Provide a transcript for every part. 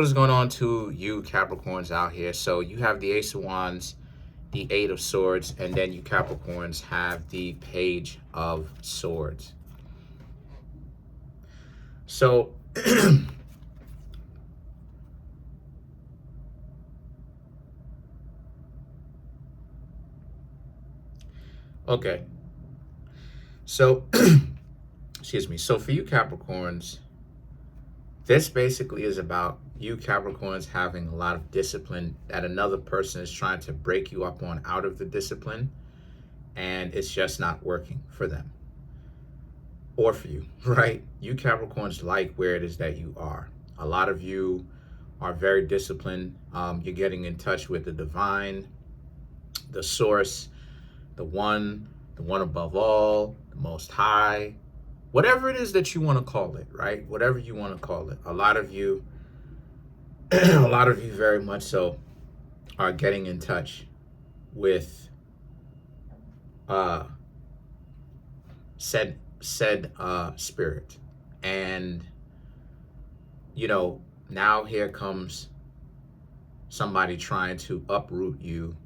What is going on to you Capricorns out here? So you have the Ace of Wands, the Eight of Swords, and then you Capricorns have the Page of Swords. So okay. So excuse me. So for you Capricorns, this basically is about you Capricorns having a lot of discipline that another person is trying to break you up on out of the discipline, and it's just not working for them or for you, right? You Capricorns like where it is that you are. A lot of you are very disciplined. You're getting in touch with the divine, the source, the one above all, the most high, whatever it is that you want to call it, right? Whatever you want to call it. A lot of you, a lot of you very much so are getting in touch with said spirit. And, you know, now here comes somebody trying to uproot you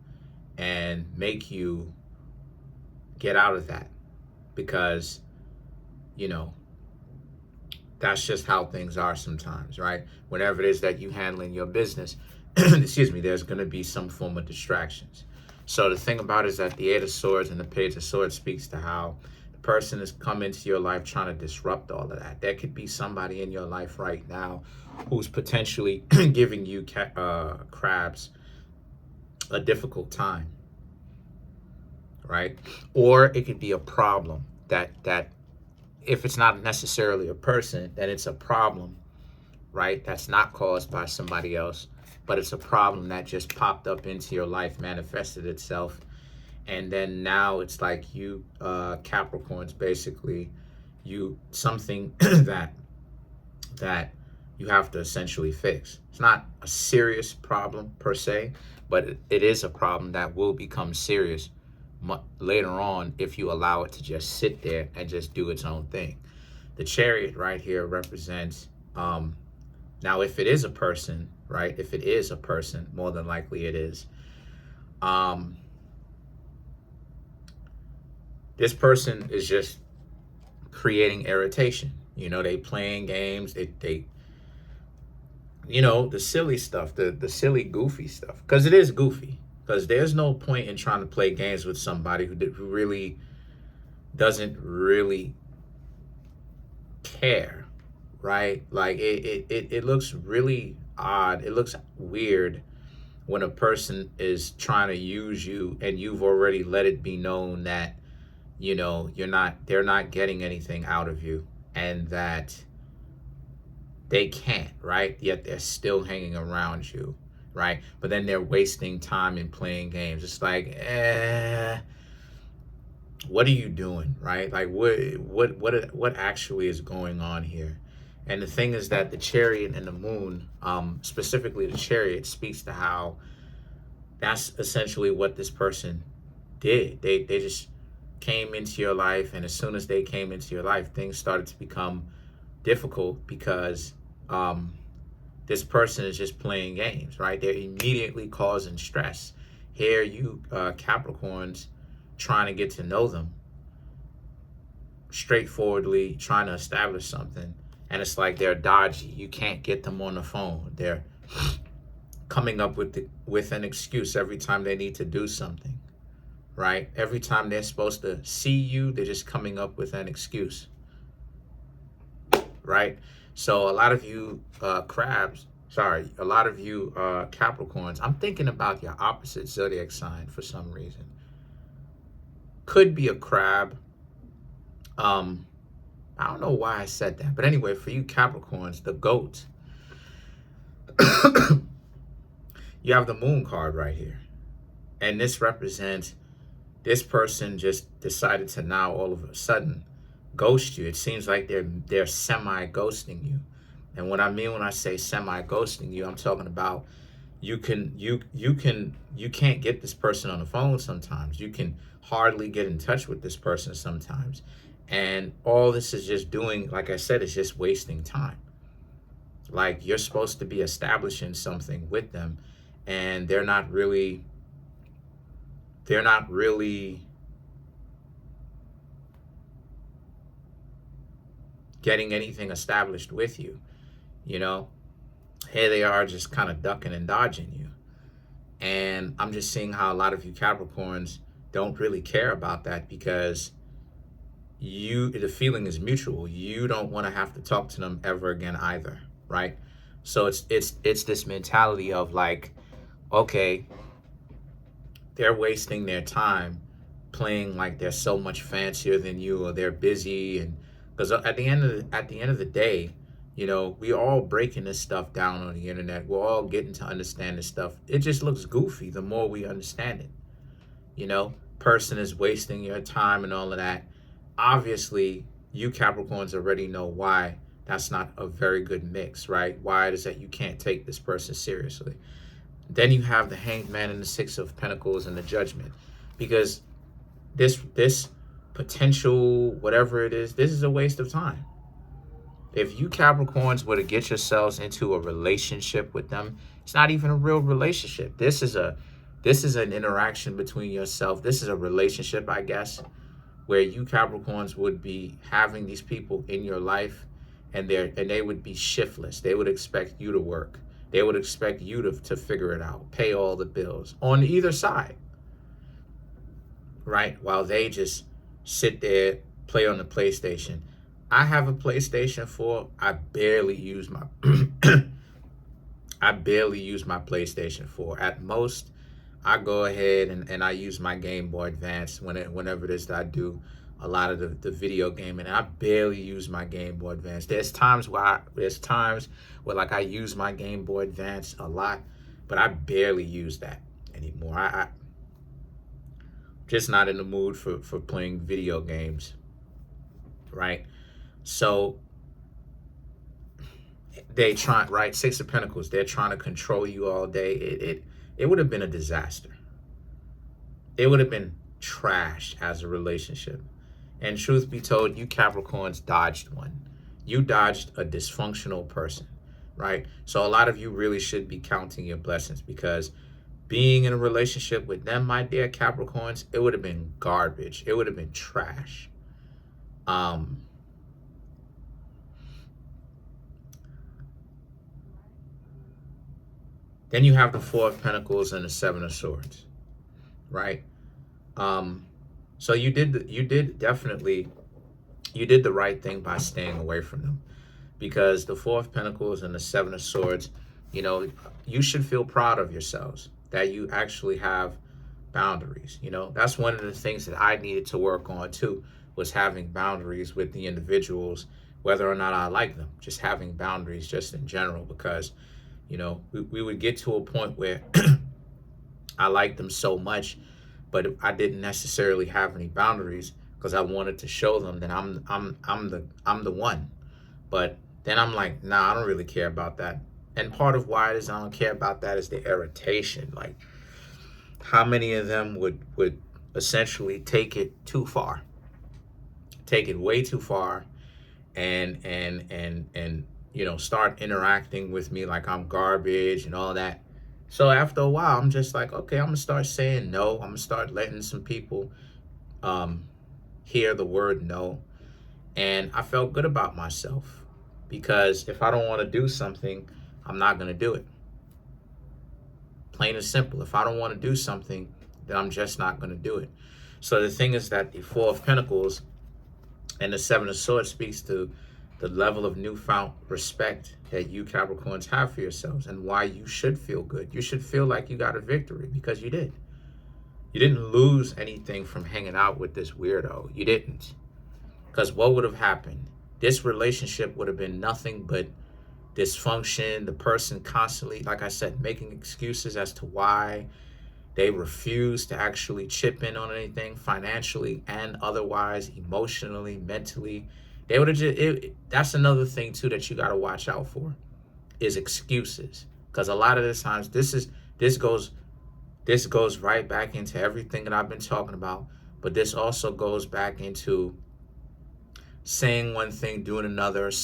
and make you get out of that, because, you know, that's just how things are sometimes, right? Whenever it is that you handling your business, excuse me, there's going to be some form of distractions. So the thing about it is that the Eight of Swords and the Page of Swords speaks to how the person has come into your life trying to disrupt all of that. There could be somebody in your life right now who's potentially giving you crabs a difficult time, right? Or it could be a problem that if it's not necessarily a person, then it's a problem, right? That's not caused by somebody else, but it's a problem that just popped up into your life, manifested itself. And then now it's like you Capricorns, basically, you something that you have to essentially fix. It's not a serious problem per se, but it is a problem that will become serious later on if you allow it to just sit there and just do its own thing. The Chariot right here represents, now if it is a person, right? If it is a person, more than likely it is. This person is just creating irritation. You know, they playing games, they you know, the silly stuff, the silly goofy stuff, because it is goofy. Because there's no point in trying to play games with somebody who really doesn't really care, right? Like it looks really odd. It looks weird when a person is trying to use you and you've already let it be known that, you know, they're not getting anything out of you, and that they can't, right? Yet they're still hanging around you, right? But then they're wasting time in playing games. It's like, what are you doing, right? Like, what actually is going on here? And the thing is that the Chariot and the Moon, specifically the Chariot, speaks to how that's essentially what this person did. They just came into your life, and as soon as they came into your life, things started to become difficult because this person is just playing games, right? They're immediately causing stress. Here you Capricorns trying to get to know them, straightforwardly trying to establish something, and it's like they're dodgy. You can't get them on the phone. They're coming up with an excuse every time they need to do something, right? Every time they're supposed to see you, they're just coming up with an excuse, right? So a lot of you a lot of you Capricorns, I'm thinking about your opposite zodiac sign for some reason. Could be a crab. I don't know why I said that, but anyway, for you Capricorns, the goat, you have the Moon card right here, and this represents this person just decided to now all of a sudden ghost you. It seems like they're semi-ghosting you. And what I mean when I say semi-ghosting you, I'm talking about you can't get this person on the phone sometimes. You can hardly get in touch with this person sometimes. And all this is just doing, like I said, is just wasting time. Like you're supposed to be establishing something with them, and they're not really getting anything established with you. You know, here they are just kind of ducking and dodging you. And I'm just seeing how a lot of you Capricorns don't really care about that, because the feeling is mutual. You don't want to have to talk to them ever again either, right? So it's this mentality of like, okay, they're wasting their time playing like they're so much fancier than you, or they're busy. And because at the end of the day, we all breaking this stuff down on the internet. We're all getting to understand this stuff. It just looks goofy the more we understand it. Person is wasting your time and all of that. Obviously, you Capricorns already know why that's not a very good mix, right? Why it is that you can't take this person seriously. Then you have the Hanged Man and the Six of Pentacles and the Judgment, because this potential whatever it is, this is a waste of time. If you Capricorns were to get yourselves into a relationship with them, it's not even a real relationship. This is an interaction between yourself. This is a relationship, I guess, where you Capricorns would be having these people in your life, and they would be shiftless. They would expect you to work. They would expect you to figure it out, pay all the bills on either side, right? While they just sit there, play on the PlayStation. I have a PlayStation 4. I barely use my PlayStation 4. At most, I go ahead and I use my Game Boy Advance whenever it is that I do a lot of the video gaming. And I barely use my Game Boy Advance. There's times where like I use my Game Boy Advance a lot, but I barely use that anymore. I just not in the mood for playing video games, right? So they try, right? Six of Pentacles, they're trying to control you all day. It would have been a disaster. It would have been trash as a relationship. And truth be told, you Capricorns dodged one. You dodged a dysfunctional person, right? So a lot of you really should be counting your blessings, because being in a relationship with them, my dear Capricorns, it would have been garbage. It would have been trash. Then you have the Four of Pentacles and the Seven of Swords, right? So you did the right thing by staying away from them, because the Four of Pentacles and the Seven of Swords, you should feel proud of yourselves that you actually have boundaries. That's one of the things that I needed to work on too, was having boundaries with the individuals, whether or not I like them, just having boundaries just in general, because we would get to a point where I liked them so much, but I didn't necessarily have any boundaries, because I wanted to show them that I'm the one. But then I'm like, nah, I don't really care about that. And part of why it is I don't care about that is the irritation. Like, how many of them would essentially take it too far, take it way too far, and start interacting with me like I'm garbage and all that. So after a while, I'm just like, okay, I'm gonna start saying no. I'm gonna start letting some people hear the word no. And I felt good about myself, because if I don't want to do something, I'm not gonna do it. Plain and simple. If I don't want to do something, then I'm just not gonna do it. So the thing is that the Four of Pentacles and the Seven of Swords speaks to the level of newfound respect that you Capricorns have for yourselves, and why you should feel good. You should feel like you got a victory, because you did. You didn't lose anything from hanging out with this weirdo. You didn't. Because what would have happened? This relationship would have been nothing but dysfunction. The person constantly, like I said, making excuses as to why they refuse to actually chip in on anything financially and otherwise, emotionally, mentally. They would have that's another thing too that you got to watch out for, is excuses. Because a lot of the times this goes right back into everything that I've been talking about, but this also goes back into saying one thing, doing another, /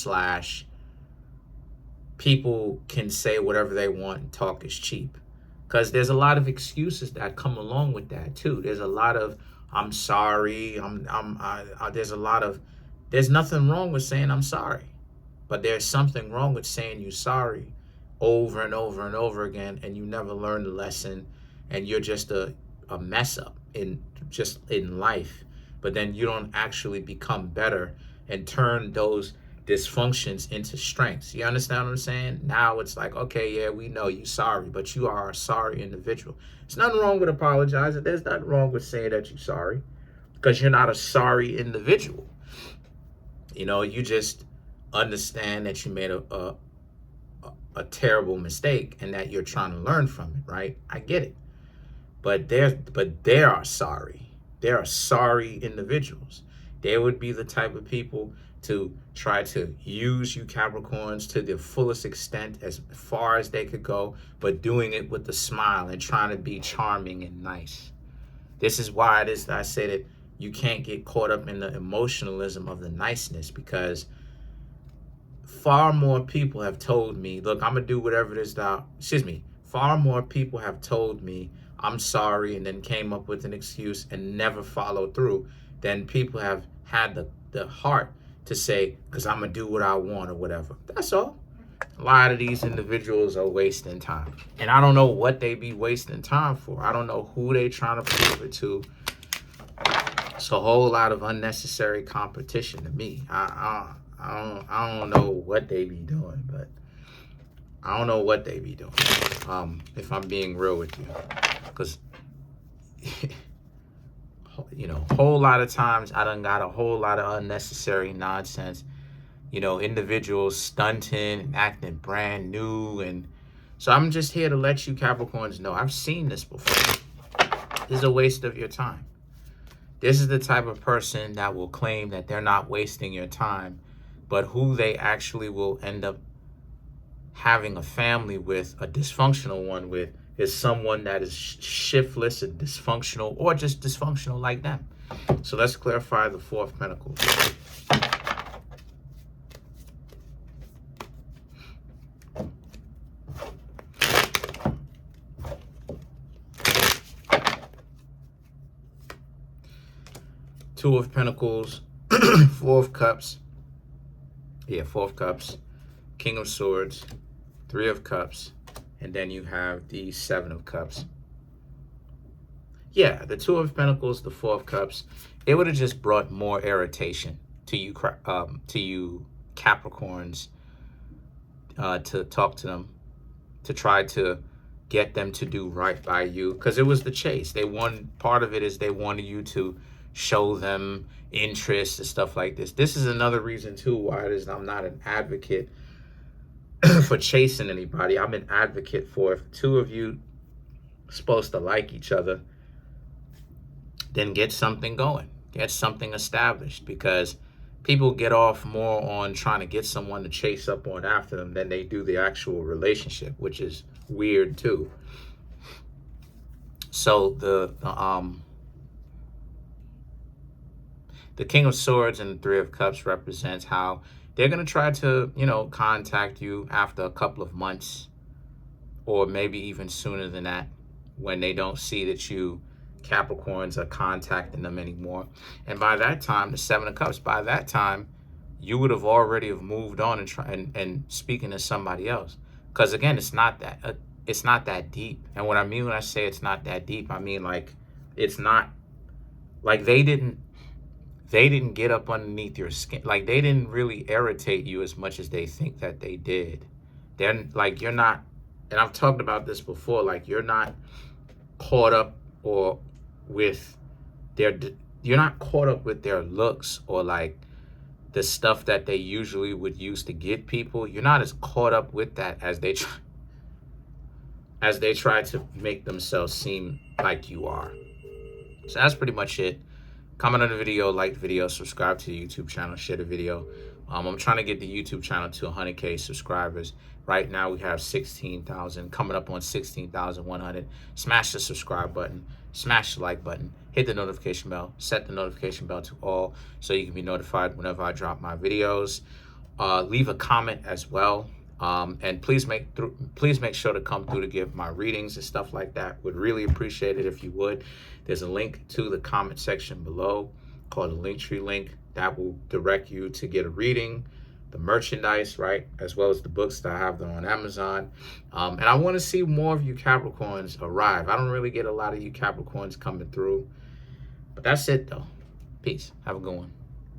people can say whatever they want and talk is cheap. Because there's a lot of excuses that come along with that too. There's a lot of I'm sorry. There's nothing wrong with saying I'm sorry, but there's something wrong with saying you're sorry over and over and over again, and you never learn the lesson, and you're just a mess up in life. But then you don't actually become better and turn those dysfunctions into strengths. You understand what I'm saying? Now it's like, okay, yeah, we know you're sorry, but you are a sorry individual. There's nothing wrong with apologizing. There's nothing wrong with saying that you're sorry, because you're not a sorry individual. You know, you just understand that you made a terrible mistake and that you're trying to learn from it, right? I get it. But they are sorry. They are sorry individuals. They would be the type of people to try to use you Capricorns to the fullest extent, as far as they could go, but doing it with a smile and trying to be charming and nice. This is why it is that I say that you can't get caught up in the emotionalism of the niceness, because far more people have told me, look, I'm gonna do whatever it is that, far more people have told me I'm sorry and then came up with an excuse and never followed through than people have had the heart to say, because I'm going to do what I want or whatever. That's all. A lot of these individuals are wasting time. And I don't know what they be wasting time for. I don't know who they trying to prove it to. It's a whole lot of unnecessary competition to me. I don't know what they be doing, but I don't know what they be doing. If I'm being real with you. Because, you know, a whole lot of times I done got a whole lot of unnecessary nonsense. You know, individuals stunting and acting brand new. And so I'm just here to let you Capricorns know I've seen this before. This is a waste of your time. This is the type of person that will claim that they're not wasting your time, but who they actually will end up having a family with, a dysfunctional one with, is someone that is shiftless and dysfunctional, or just dysfunctional like them. So let's clarify the Four of Pentacles. Two of Pentacles, Four of Cups. Yeah, Four of Cups, King of Swords, Three of Cups, and then you have the Seven of Cups. Yeah, the Two of Pentacles, the Four of Cups, it would have just brought more irritation to you Capricorns, to talk to them, to try to get them to do right by you, because it was the chase. Part of it is they wanted you to show them interest and stuff like this. This is another reason too why it is I'm not an advocate for chasing anybody. I'm an advocate for, if two of you supposed to like each other, then get something going, get something established, because people get off more on trying to get someone to chase up on after them than they do the actual relationship, which is weird too. So the King of Swords and the Three of Cups represents how they're going to try to, you know, contact you after a couple of months, or maybe even sooner than that, when they don't see that you Capricorns are contacting them anymore. And by that time, the Seven of Cups, by that time, you would have already have moved on and speaking to somebody else. Because again, it's not that deep. And what I mean when I say it's not that deep, I mean like it's not like they didn't get up underneath your skin. Like they didn't really irritate you as much as they think that they did. They're like, you're not, and I've talked about this before, like you're not caught up with their looks or like the stuff that they usually would use to get people. You're not as caught up with that as they try to make themselves seem like you are. So that's pretty much it. Comment on the video, like the video, subscribe to the YouTube channel, share the video. I'm trying to get the YouTube channel to 100K subscribers. Right now we have 16,000, coming up on 16,100. Smash the subscribe button, smash the like button, hit the notification bell, set the notification bell to all so you can be notified whenever I drop my videos. Leave a comment as well. And please make sure to come through to give my readings and stuff like that. Would really appreciate it if you would. There's a link to the comment section below called the Linktree link that will direct you to get a reading, the merchandise, right, as well as the books that I have them on Amazon. And I want to see more of you Capricorns arrive. I don't really get a lot of you Capricorns coming through, but that's it though. Peace. Have a good one.